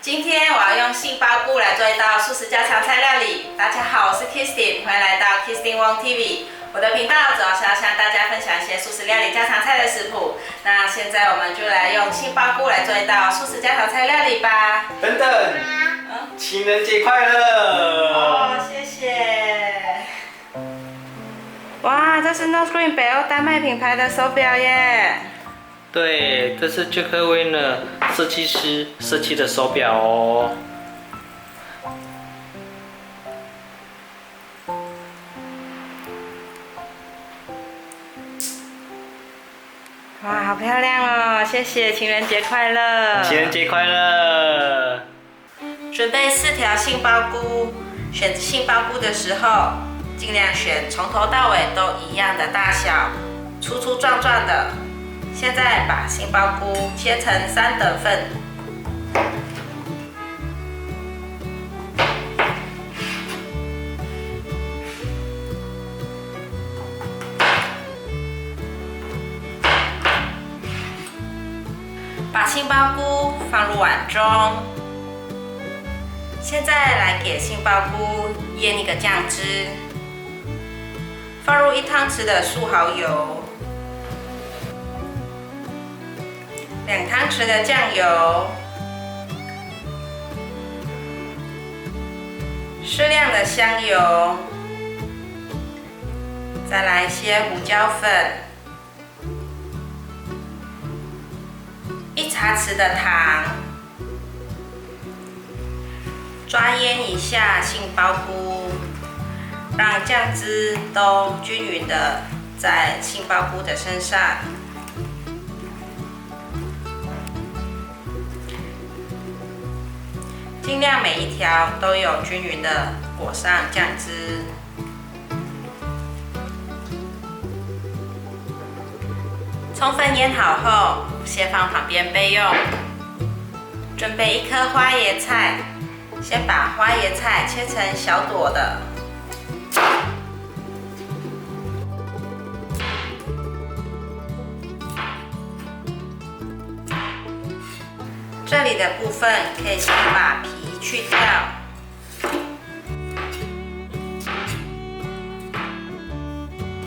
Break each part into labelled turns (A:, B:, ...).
A: 今天我要用杏鲍菇来做一道素食家常菜料理。大家好，我是 Kristin， 欢迎来到 Kristin Wong TV。我的频道主要是要向大家分享一些素食料理家常菜的食谱。那现在我们就来用杏鲍菇来做一道素食家常菜料理吧。
B: 等等，情人节快乐！
A: 哦，谢谢。哇，这是 Northgreen 北欧丹麦品牌的手表耶。
B: 对，这是 Jack Weiner 设计师设计的手表哦。
A: 哇，好漂亮哦！谢谢，情人节快乐！
B: 情人节快乐！
A: 准备4条杏鲍菇，选杏鲍菇的时候，尽量选从头到尾都一样的大小，粗粗壮壮的。现在把杏鲍菇切成3等份。把杏鲍菇放入碗中。现在来给杏鲍菇腌一个酱汁，放入1汤匙的素蚝油。2汤匙的酱油，适量的香油，再来一些胡椒粉，1茶匙的糖，抓腌一下杏鲍菇，让酱汁都均匀的在杏鲍菇的身上。尽量每一条都有均匀的裹上酱汁。充分腌好后，先放旁边备用。准备1颗花椰菜，先把花椰菜切成小朵的。这里的部分可以先把皮去掉，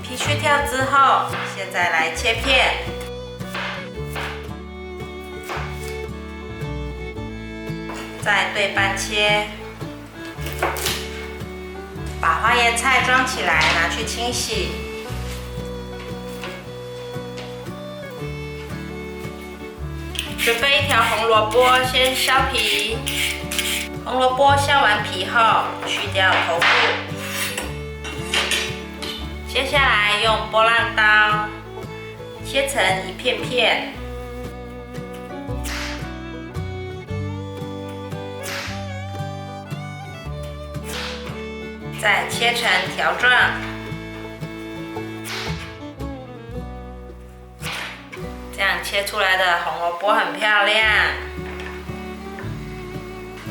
A: 皮去掉之后，现在来切片，再对半切，把花椰菜装起来，拿去清洗。准备1条红萝卜，先削皮。红萝卜削完皮后，去掉头部。接下来用波浪刀切成一片片，再切成条状。这样切出来的红萝卜很漂亮。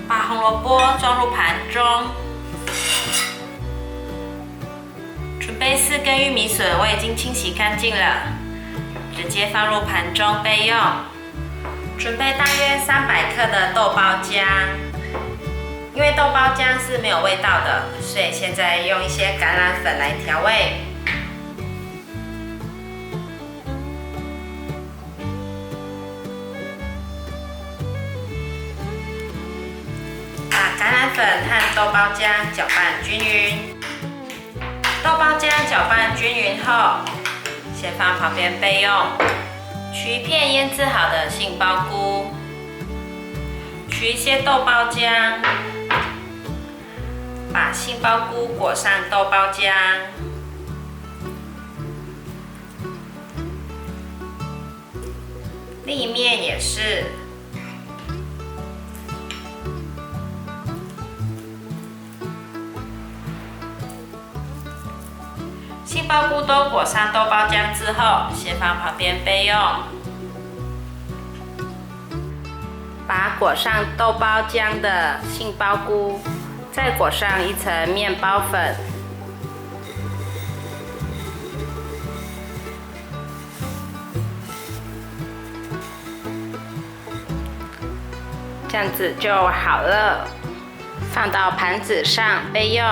A: 把红萝卜装入盘中。准备4根玉米笋，我已经清洗干净了，直接放入盘中备用。准备大约300克的豆包浆，因为豆包浆是没有味道的，所以现在用一些橄榄粉来调味。橄榄粉和豆包浆搅拌均匀，豆包浆搅拌均匀后，先放旁边备用。取一片腌制好的杏鲍菇，取一些豆包浆，把杏鲍菇裹上豆包浆，另一面也是。杏鲍菇都裹上豆包浆之后，先放旁边备用。把裹上豆包浆的杏鲍菇，再裹上1层面包粉，这样子就好了。放到盘子上备用。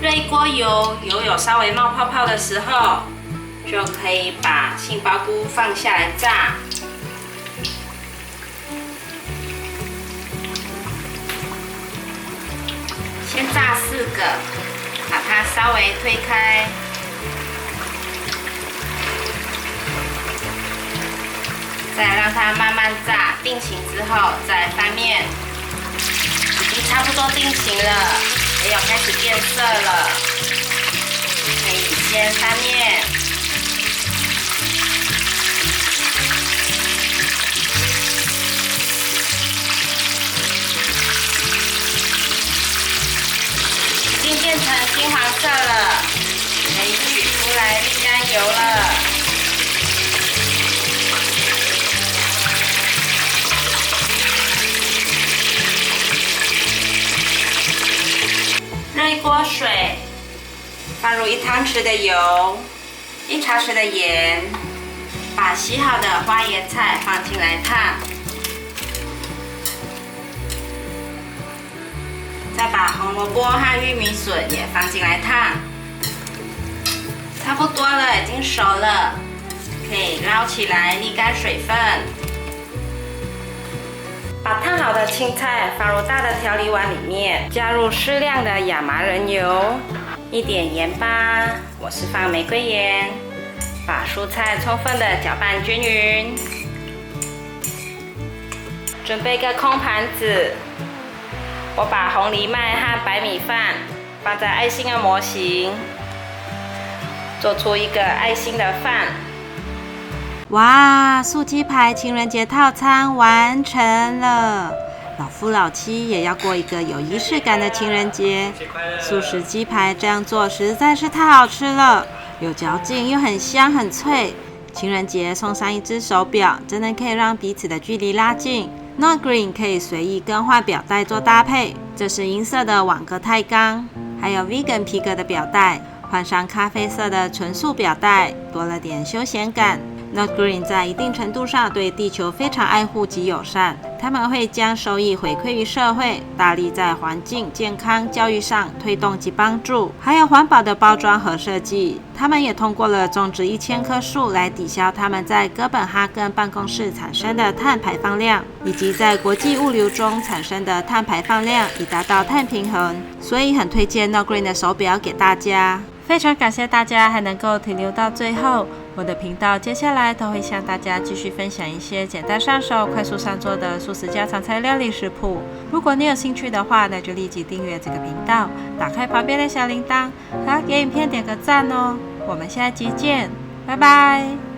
A: 热一锅油，油有稍微冒泡泡的时候，就可以把杏鲍菇放下来炸。先炸4个，把它稍微推开。再让它慢慢炸，定型之后再翻面。已经差不多定型了，也有开始变色了，可以先翻面。已经变成金黄色了，可以取出来沥干油了。热一锅水，放入1汤匙的油，1茶匙的盐，把洗好的花椰菜放进来烫，再把红萝卜和玉米笋也放进来烫，差不多了，已经熟了，可以捞起来沥干水分。把烫好的青菜放入大的调理碗里面，加入适量的亚麻仁油，一点盐巴，我是放玫瑰盐，把蔬菜充分的搅拌均匀。准备一个空盘子，我把红藜麦和白米饭放在爱心的模型，做出一个爱心的饭。哇，素鸡排情人节套餐完成了！老夫老妻也要过一个有仪式感的情人节。素食鸡排这样做实在是太好吃了，有嚼劲又很香很脆。情人节送上一只手表，真的可以让彼此的距离拉近。Not Green 可以随意更换表带做搭配，这是银色的网格钛钢，还有 Vegan 皮革的表带，换上咖啡色的纯素表带，多了点休闲感。Not Green 在一定程度上对地球非常爱护及友善，他们会将收益回馈于社会，大力在环境、健康、教育上推动及帮助，还有环保的包装和设计。他们也通过了种植1000棵树来抵消他们在哥本哈根办公室产生的碳排放量，以及在国际物流中产生的碳排放量，以达到碳平衡。所以很推荐 Not Green 的手表给大家。非常感谢大家还能够停留到最后。我的频道接下来都会向大家继续分享一些简单上手、快速上桌的素食家常菜料理食谱。如果你有兴趣的话，那就立即订阅这个频道，打开旁边的小铃铛，还要给影片点个赞哦。我们下集见，拜拜。